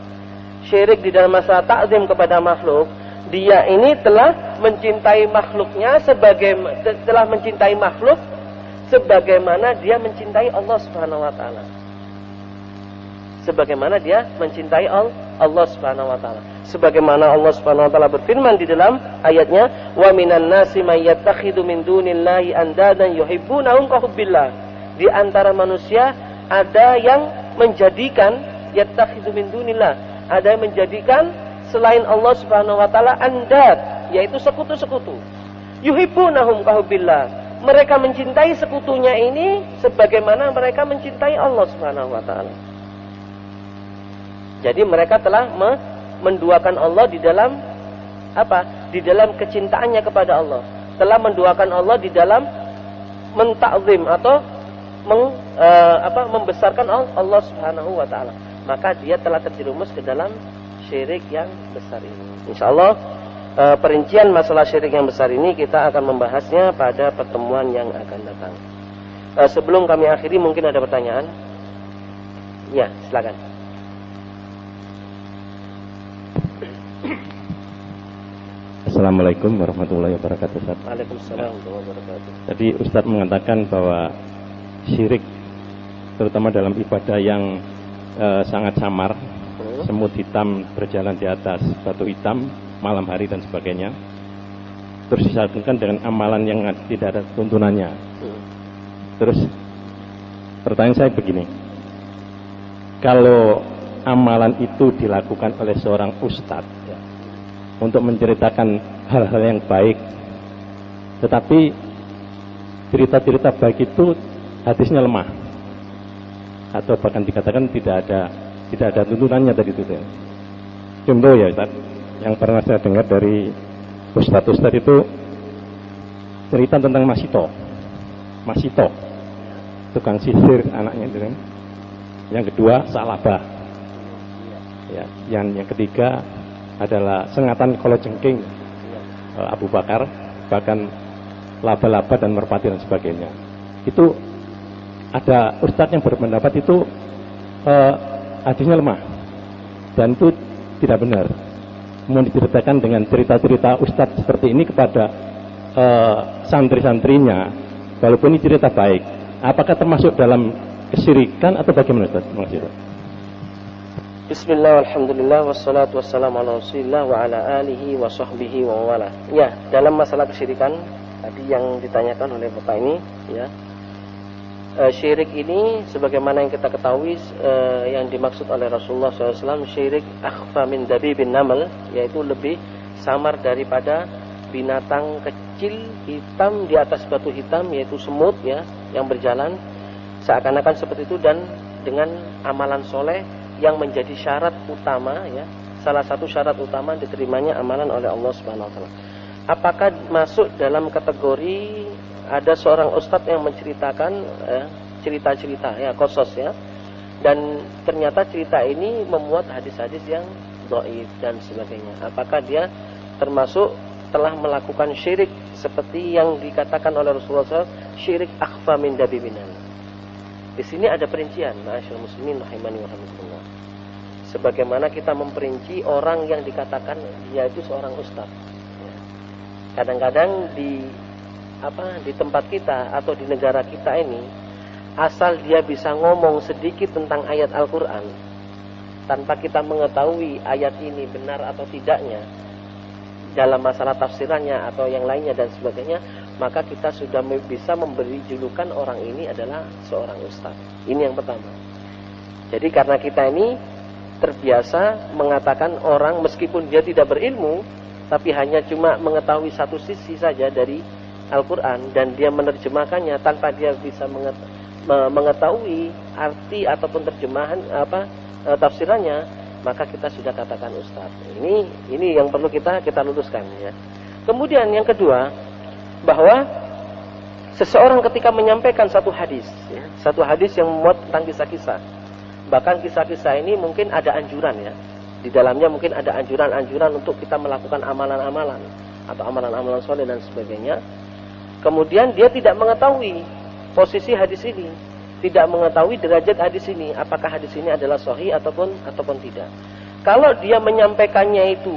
syirik di dalam masalah ta'zim kepada makhluk, dia ini telah mencintai makhluknya telah mencintai makhluk sebagaimana dia mencintai Allah Subhanahu wa taala. Sebagaimana dia mencintai Allah Subhanahu wa taala. Sebagaimana Allah Subhanahu wa taala berfirman di dalam ayatnya, "Wa minan nasi may yattakhidhu min dunillahi andadan yuhibbunahum ka hubbillah." Di antara manusia ada yang menjadikan yattakhidhu min dunillah, ada yang menjadikan selain Allah Subhanahu wa taala andad, yaitu sekutu-sekutu. Yuhibbunahum ka hubbillah. Mereka mencintai sekutunya ini sebagaimana mereka mencintai Allah Subhanahu wa taala. Jadi mereka telah menduakan Allah di dalam apa? Di dalam kecintaannya kepada Allah. Telah menduakan Allah di dalam mentakzim atau membesarkan Allah Subhanahu wa taala. Maka dia telah terjerumus ke dalam syirik yang besar ini. Insyaallah perincian masalah syirik yang besar ini kita akan membahasnya pada pertemuan yang akan datang. Sebelum kami akhiri, mungkin ada pertanyaan? Ya, silakan. Assalamualaikum warahmatullahi wabarakatuh, Ustaz. Waalaikumsalam warahmatullahi wabarakatuh. Tadi Ustaz mengatakan bahwa syirik terutama dalam ibadah yang sangat samar, semut hitam berjalan di atas batu hitam malam hari dan sebagainya, terus disatukan dengan amalan yang tidak ada tuntunannya. Terus pertanyaan saya begini, kalau amalan itu dilakukan oleh seorang ustadz untuk menceritakan hal-hal yang baik, tetapi cerita-cerita baik itu hadisnya lemah, atau bahkan dikatakan tidak ada tuntunannya tadi itu. Contoh ya Ustaz, yang pernah saya dengar dari ustadz itu cerita tentang Masito, tukang sihir anaknya itu kan. Yang kedua Salabah, ya, yang ketiga adalah sengatan kalajengking Abu Bakar, bahkan laba-laba dan merpati dan sebagainya. Itu ada ustadz yang berpendapat itu hadisnya lemah dan itu tidak benar. Mau diceritakan dengan cerita-cerita ustadz seperti ini kepada santri-santrinya, walaupun ini cerita baik, apakah termasuk dalam kesyirikan atau bagaimana Ustaz? Terima kasih. Bismillah, alhamdulillah, wassalatu wassalamu ala rasulillah wa ala alihi wa sahbihi wa wala. Ya, dalam masalah kesyirikan tadi yang ditanyakan oleh Bapak ini, ya, syirik ini sebagaimana yang kita ketahui, yang dimaksud oleh Rasulullah SAW, syirik akhfa min dabibin namal, yaitu lebih samar daripada binatang kecil hitam di atas batu hitam, yaitu semut, ya, yang berjalan seakan-akan seperti itu, dan dengan amalan soleh yang menjadi syarat utama, ya, salah satu syarat utama diterimanya amalan oleh Allah Subhanahu wa taala. Apakah masuk dalam kategori ada seorang ustadz yang menceritakan cerita-cerita, ya, qasas, ya, dan ternyata cerita ini memuat hadis-hadis yang dhaif dan sebagainya. Apakah dia termasuk telah melakukan syirik seperti yang dikatakan oleh Rasulullah SAW, syirik akhfa min dabibinan? Di sini ada perincian, ma'asyiral muslimin rahimani wa rahimakumullah. Sebagaimana kita memperinci orang yang dikatakan dia itu seorang ustaz. Kadang-kadang di tempat kita atau di negara kita ini, asal dia bisa ngomong sedikit tentang ayat Al-Qur'an tanpa kita mengetahui ayat ini benar atau tidaknya dalam masalah tafsirannya atau yang lainnya dan sebagainya, maka kita sudah bisa memberi julukan orang ini adalah seorang ustaz. Ini yang pertama. Jadi karena kita ini terbiasa mengatakan orang meskipun dia tidak berilmu, tapi hanya cuma mengetahui satu sisi saja dari Al-Quran, dan dia menerjemahkannya tanpa dia bisa mengetahui arti ataupun terjemahan tafsirannya, maka kita sudah katakan ustaz. Ini yang perlu kita luruskan, ya. Kemudian yang kedua, bahwa seseorang ketika menyampaikan satu hadis, ya, satu hadis yang memuat tentang kisah-kisah, bahkan kisah-kisah ini mungkin ada anjuran, ya, di dalamnya mungkin ada anjuran-anjuran untuk kita melakukan amalan-amalan atau amalan-amalan soleh dan sebagainya. Kemudian dia tidak mengetahui posisi hadis ini, tidak mengetahui derajat hadis ini, apakah hadis ini adalah sahih ataupun tidak. Kalau dia menyampaikannya itu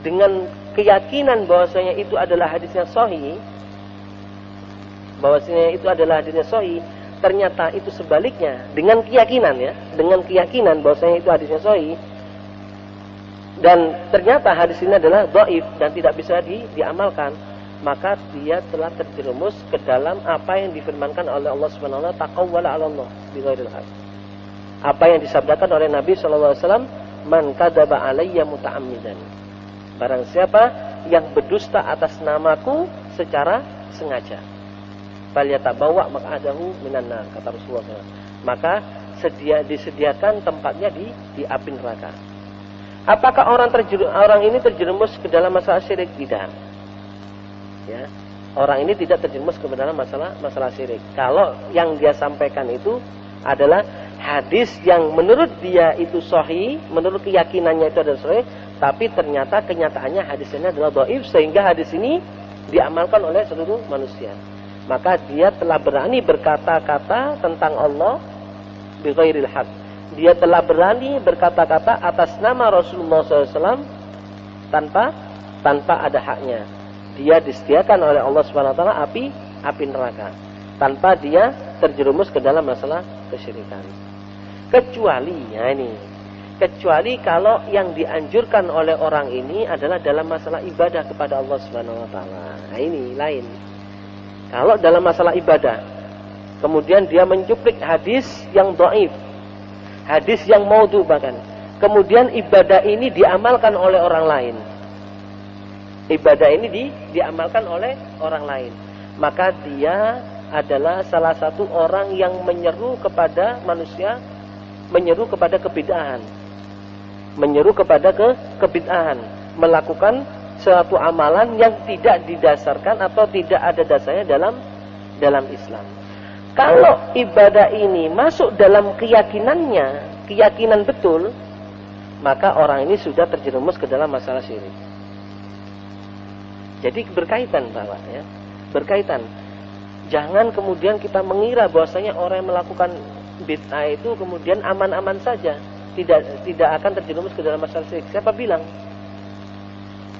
dengan keyakinan bahwasanya itu adalah hadisnya sahih, ternyata itu sebaliknya dengan keyakinan, ya, dengan keyakinan bahwasanya itu hadisnya sahih, dan ternyata hadis ini adalah dhaif dan tidak bisa diamalkan, maka dia telah terjerumus ke dalam apa yang difirmankan oleh Allah Subhanahu wa taala, taqawwala 'ala Allah bighairil haq. Apa yang disabdakan oleh Nabi sallallahu alaihi wasallam, man kadzaba alayya muta'ammidan. Barang siapa yang berdusta atas namaku secara sengaja, falyatabawa maq'adahu minan nar, kata Rasulullah SAW. Maka disediakan tempatnya di api neraka. Apakah orang ini terjerumus ke dalam masalah syirik? Tidak. Ya, orang ini tidak terjerumus ke dalam masalah syirik. Kalau yang dia sampaikan itu adalah hadis yang menurut dia itu sahih, menurut keyakinannya itu adalah sahih, tapi ternyata kenyataannya hadis ini adalah dhaif, sehingga hadis ini diamalkan oleh seluruh manusia. Maka dia telah berani berkata-kata tentang Allah bighairil haq. Dia telah berani berkata-kata atas nama Rasulullah SAW tanpa ada haknya. Dia disediakan oleh Allah Subhanahu wa taala api neraka, tanpa dia terjerumus ke dalam masalah kesyirikan. Kecuali kalau yang dianjurkan oleh orang ini adalah dalam masalah ibadah kepada Allah Subhanahu wa taala. Nah, ini lain. Kalau dalam masalah ibadah, kemudian dia mencuplik hadis yang dhaif, hadis yang maudhu bahkan, kemudian ibadah ini diamalkan oleh orang lain. Ibadah ini diamalkan oleh orang lain, maka dia adalah salah satu orang yang menyeru kepada manusia, menyeru kepada kebid'ahan, melakukan suatu amalan yang tidak didasarkan atau tidak ada dasarnya dalam Islam. Kalau ibadah ini masuk dalam keyakinan betul, maka orang ini sudah terjerumus ke dalam masalah syirik. Jadi berkaitan, Bapak, ya. Berkaitan. Jangan kemudian kita mengira bahwasanya orang yang melakukan bid'ah itu kemudian aman-aman saja, tidak akan terjerumus ke dalam masalah syirik. Siapa bilang?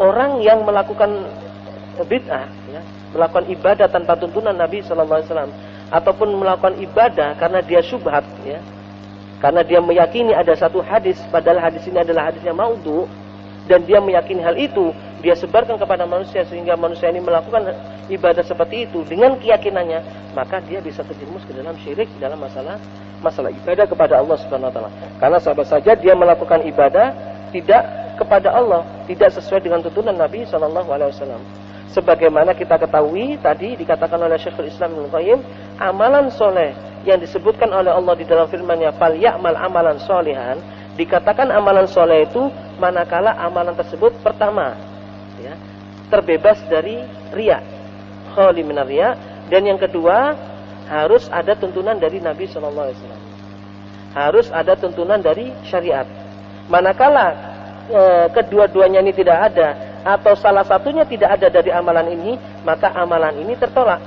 Orang yang melakukan bid'ah, ya, melakukan ibadah tanpa tuntunan Nabi sallallahu alaihi wasallam, ataupun melakukan ibadah karena dia syubhat, ya, Karena dia meyakini ada satu hadis, padahal hadis ini adalah hadisnya maudhu, dan dia meyakini hal itu, dia sebarkan kepada manusia sehingga manusia ini melakukan ibadah seperti itu dengan keyakinannya, maka dia bisa terjerumus ke dalam syirik dalam masalah ibadah kepada Allah Subhanahu wa taala. Karena sahabat saja dia melakukan ibadah tidak kepada Allah, tidak sesuai dengan tuntunan Nabi sallallahu alaihi wasallam. Sebagaimana kita ketahui tadi dikatakan oleh Syekhul Islam Ibnu Qayyim, amalan soleh yang disebutkan oleh Allah di dalam firman-Nya, "Fal ya'mal amalan sholihan", dikatakan amalan soleh itu manakala amalan tersebut pertama, ya, terbebas dari riya, khali minar riya, dan yang kedua harus ada tuntunan dari Nabi sallallahu alaihi wasallam. Harus ada tuntunan dari syariat. Manakala kedua-duanya ini tidak ada atau salah satunya tidak ada dari amalan ini, maka amalan ini tertolak.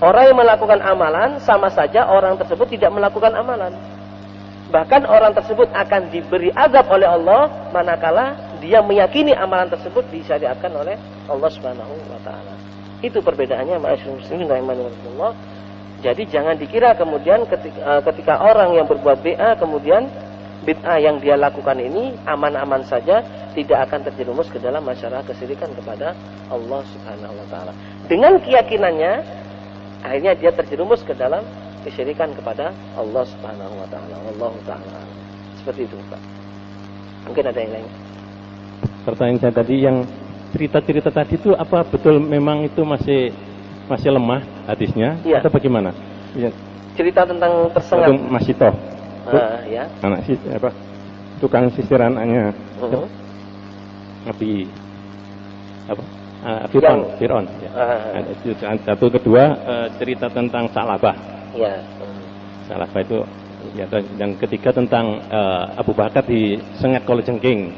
Orang yang melakukan amalan sama saja orang tersebut tidak melakukan amalan. Bahkan orang tersebut akan diberi azab oleh Allah manakala dia meyakini amalan tersebut disyariatkan oleh Allah Subhanahu wa taala. Itu perbedaannya ma'asyiral muslimin rahimankumullah. Jadi jangan dikira kemudian ketika orang yang berbuat bid'ah yang dia lakukan ini aman-aman saja, tidak akan terjerumus ke dalam masalah kesyirikan kepada Allah Subhanahu wa taala. Dengan keyakinannya akhirnya dia terjerumus ke dalam kesyirikan kepada Allah Subhanahu wa taala. Wallahu taala. Seperti itu, Pak. Mungkin ada yang lain. Pertanyaan saya tadi yang cerita-cerita tadi itu apa betul memang itu masih lemah hadisnya, ya, atau bagaimana? Cerita tentang tersengat Mas Sito. Ya. Anak tukang sisir anaknya. Nabi Fir'aun. Ya. Itu satu. Kedua, cerita tentang Salabah. Ya. Salabah itu ya, dan ketiga tentang Abu Bakar disengat kalajengking.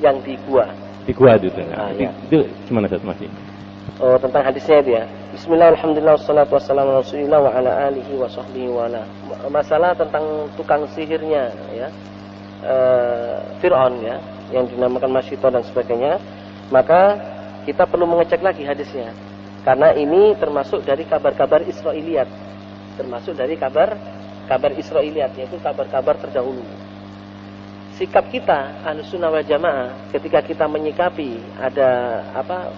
Yang di gua. Di gua itu. Ya. Itu gimana Ustaz masih? Oh, tentang hadisnya itu ya. Bismillah, alhamdulillah, wassalatu wassalamu ala rasulillah wa ala alihi wa sahbihi wa ala. Masalah tentang tukang sihirnya ya, Fir'aun ya, yang dinamakan Masyito dan sebagainya. Maka kita perlu mengecek lagi hadisnya, karena ini termasuk dari kabar-kabar Israiliyat. Termasuk dari kabar Israiliyat, yaitu kabar-kabar terdahulu. Sikap kita Ahlussunnah wal Jamaah ketika kita menyikapi ada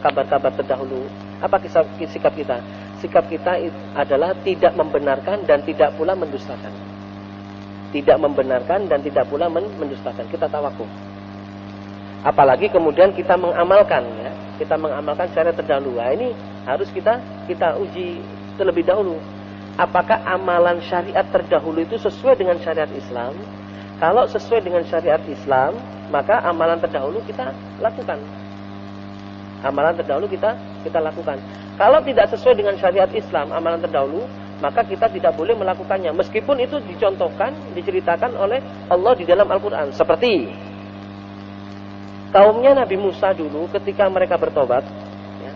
kabar-kabar terdahulu, apa sikap kita? Sikap kita adalah tidak membenarkan dan tidak pula mendustakan. Tidak membenarkan dan tidak pula mendustakan. Kita tawakuf. Apalagi kemudian kita mengamalkan ya. Kita mengamalkan syariat terdahulu. Nah, ini harus kita uji terlebih dahulu. Apakah amalan syariat terdahulu itu sesuai dengan syariat Islam? Kalau sesuai dengan syariat Islam, maka amalan terdahulu kita lakukan. Amalan terdahulu kita lakukan. Kalau tidak sesuai dengan syariat Islam, amalan terdahulu, maka kita tidak boleh melakukannya. Meskipun itu dicontohkan, diceritakan oleh Allah di dalam Al-Quran. Seperti kaumnya Nabi Musa dulu ketika mereka bertobat. Ya,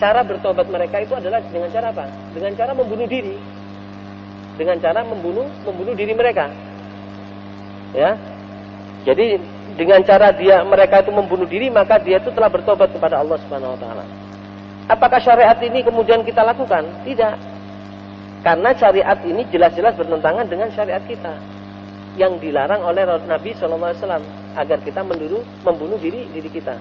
cara bertobat mereka itu adalah dengan cara apa? Dengan cara membunuh diri. Dengan cara membunuh diri mereka. Ya, jadi dengan cara mereka itu membunuh diri, maka dia itu telah bertobat kepada Allah Subhanahu Wa Taala. Apakah syariat ini kemudian kita lakukan? Tidak, karena syariat ini jelas-jelas bertentangan dengan syariat kita yang dilarang oleh Nabi Shallallahu Alaihi Wasallam agar kita membunuh diri kita.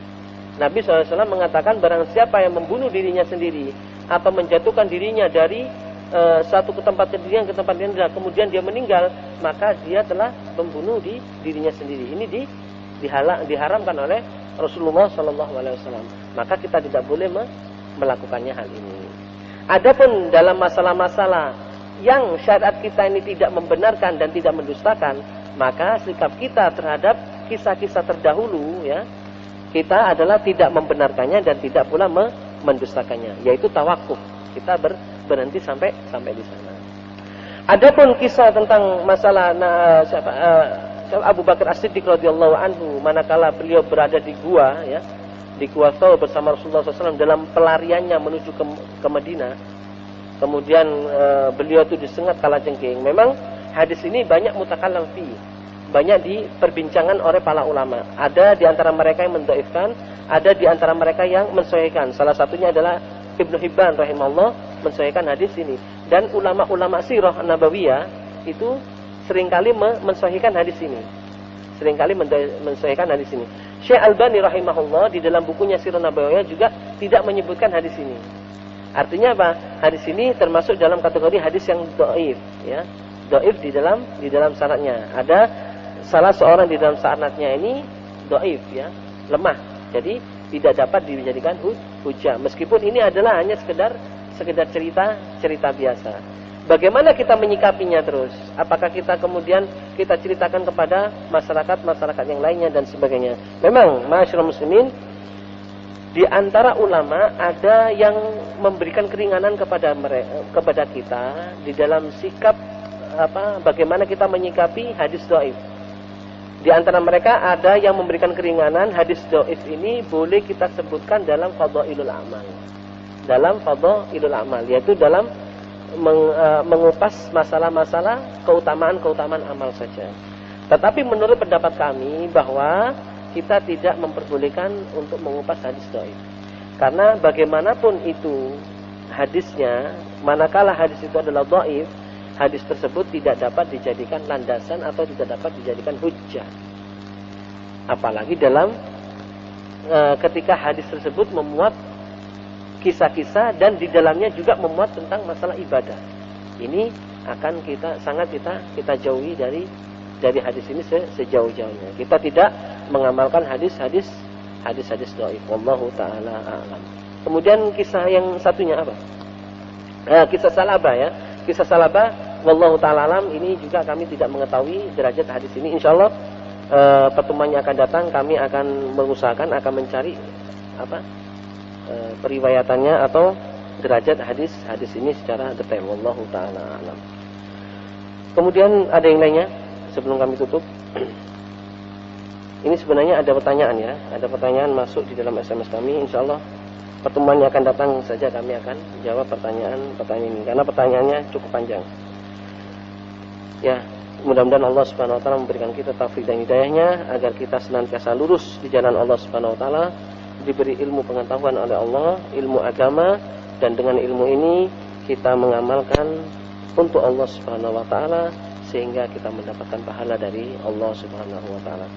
Nabi Shallallahu Alaihi Wasallam mengatakan barang siapa yang membunuh dirinya sendiri atau menjatuhkan dirinya dari satu ke tempat kejadian ke tempat lain, kemudian dia meninggal, maka dia telah membunuh dirinya sendiri. Ini diharamkan oleh Rasulullah Sallallahu Alaihi Wasallam. Maka kita tidak boleh melakukannya hal ini. Adapun dalam masalah-masalah yang syariat kita ini tidak membenarkan dan tidak mendustakan, maka sikap kita terhadap kisah-kisah terdahulu ya, kita adalah tidak membenarkannya dan tidak pula mendustakannya, yaitu tawakuf. Kita berhenti sampai di sana. Adapun kisah tentang masalah Abu Bakar As-Siddiq radhiyallahu anhu, manakala beliau berada di gua ya, di Gua Thaur bersama Rasulullah SAW dalam pelariannya menuju ke Madinah. Kemudian beliau itu disengat kalajengking. Memang hadis ini banyak mutakallam fi, banyak diperbincangan oleh para ulama. Ada di antara mereka yang mendhaifkan, ada di antara mereka yang mensahihkan. Salah satunya adalah Ibnu Hibban rahimahullah mensahihkan hadis ini. Dan ulama-ulama sirah nabawiyah itu seringkali mensahihkan hadis ini. Seringkali mensahihkan hadis ini. Syekh Albani rahimahullah di dalam bukunya Sirah Nabawiyah juga tidak menyebutkan hadis ini. Artinya apa? Hadis ini termasuk dalam kategori hadis yang dhaif, ya. Dhaif di dalam sanadnya. Ada salah seorang di dalam sanadnya ini dhaif, ya, lemah. Jadi tidak dapat dijadikan hujjah. Meskipun ini adalah hanya sekedar cerita biasa. Bagaimana kita menyikapinya terus? Apakah kita kemudian kita ceritakan kepada masyarakat yang lainnya dan sebagainya? Memang, ma'asyiral muslimin, di antara ulama ada yang memberikan keringanan kepada kita di dalam sikap bagaimana kita menyikapi hadis dhaif. Di antara mereka ada yang memberikan keringanan, hadis dhaif ini boleh kita sebutkan dalam fadhailul amal. Dalam fadhailul amal, yaitu dalam mengupas masalah-masalah keutamaan amal saja. Tetapi menurut pendapat kami bahwa kita tidak memperbolehkan untuk mengupas hadis dhaif. Karena bagaimanapun itu hadisnya, manakala hadis itu adalah dhaif, hadis tersebut tidak dapat dijadikan landasan atau tidak dapat dijadikan hujjah. Apalagi dalam ketika hadis tersebut memuat kisah-kisah dan di dalamnya juga memuat tentang masalah ibadah. Ini akan kita jauhi dari hadis ini sejauh-jauhnya. Kita tidak mengamalkan hadis-hadis dhaif. Wallahu taala a'lam. Kemudian kisah yang satunya apa? Kisah Salabah, ya. Kisah Salabah, wallahu taala alam, ini juga kami tidak mengetahui derajat hadis ini. Insyaallah pertemuan yang akan datang kami akan mengusahakan akan mencari periwayatannya atau derajat hadis ini secara detail. Wallahu taala alam. Kemudian ada yang lainnya sebelum kami tutup. Ini sebenarnya ada pertanyaan, ya. Ada pertanyaan masuk di dalam SMS kami. Insyaallah pertemuan yang akan datang saja kami akan jawab pertanyaan ini karena pertanyaannya cukup panjang. Ya, mudah-mudahan Allah Subhanahu wa taala memberikan kita taufik dan hidayahnya agar kita senantiasa lurus di jalan Allah Subhanahu wa taala, diberi ilmu pengetahuan oleh Allah, ilmu agama, dan dengan ilmu ini kita mengamalkan untuk Allah Subhanahu wa taala sehingga kita mendapatkan pahala dari Allah Subhanahu wa taala.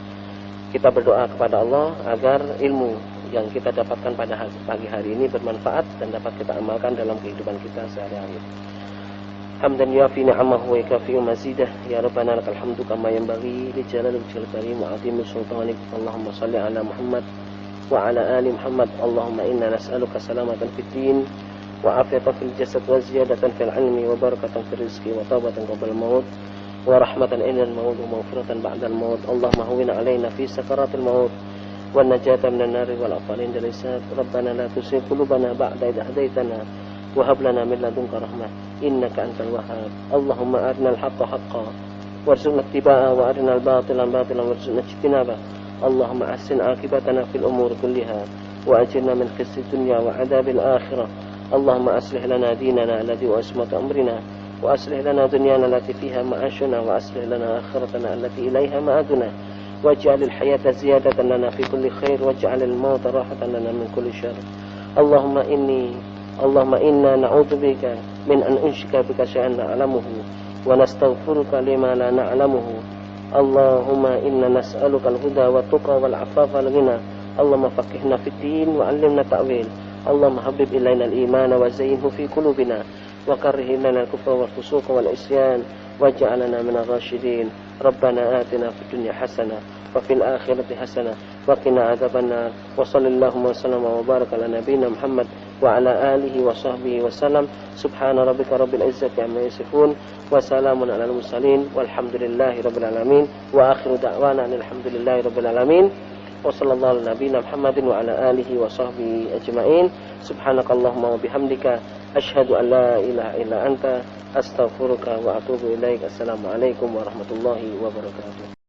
Kita berdoa kepada Allah agar ilmu yang kita dapatkan pada pagi hari ini bermanfaat dan dapat kita amalkan dalam kehidupan kita sehari-hari. Hamdan yafi ni'amahu wa yakafi mazidah, ya rabbana lakal hamdu kama yanbaghi li jalali wajhil karim wa 'azimi sultanik. Allahumma shalli ala Muhammad wa ala ali Muhammad. Allahumma inna nas'aluka salamatan fid din wa afiyatan fil jasad wa ziyadatan fil ilmi wa barakatan fil rizqi wa taubatan qabla al-maut wa rahmatan inda al-maut wa maghfiratan ba'da al-maut. Allahumma hawwin 'alaina fi sakaratil maut wan najata minan nar wal afalin dari hisab. Rabbana la tuzigh qulubana ba'da idh hadaytana wa hab lana min ladunka rahmah innaka antal wahhab. Allahumma arinal haqqa haqqan warzuqna ittiba'ahu wa arinal batila batilan warzuqna ijtinabah. Allahumma ahsin akibatana fil umur kulliha wa ajirna min khizyi dunya wa adabil akhirah. Allahumma aslih lana dinana alladhi wa ismata amrina wa aslih lana dunyana allati fiha ma'ashuna wa aslih lana akhiratana allati ilaiha ma'aduna waj'alil hayata ziyadatan lana fi kulli khair waj'alil mauta rahatan lana min kulli syarr. Allahumma inna na'udzubika min an unshika bika syai'an na'lamuhu wa nastaghfiruka lima la na'lamuhu. Allahumma inna nas'aluka al-huda wa tuqa wal afafa wal ghina. Allahumma faqihna fid din wa 'allimna ta'wil. Allahumma habib ilaina al-iman wa zayyinhu fi qulubina wa karrih ilaina al-kufra wal fusuq wal isyan waj'alna minal rasyidin. Rabbana atina fid dunya hasanah wa fil akhirati hasanah wa qina adzabannar. Wa sallallahu wa sallama wa baraka ala nabiyyina Muhammad wa ala alihi wa sahbihi wa sallam. Subhana rabbika rabbil izzati amma yasifun wa salamun alal mursalin walhamdulillahi rabbil alamin. Wa akhiru da'wana alhamdulillahi rabbil alamin. Wa sallallahu ala nabiyyina Muhammadin wa ala alihi wa sahbihi ajma'in. Subhanakallahumma wa bihamdika asyhadu an la ilaha illa anta astaghfiruka wa atubu ilaik. Assalamualaikum warahmatullahi wabarakatuh.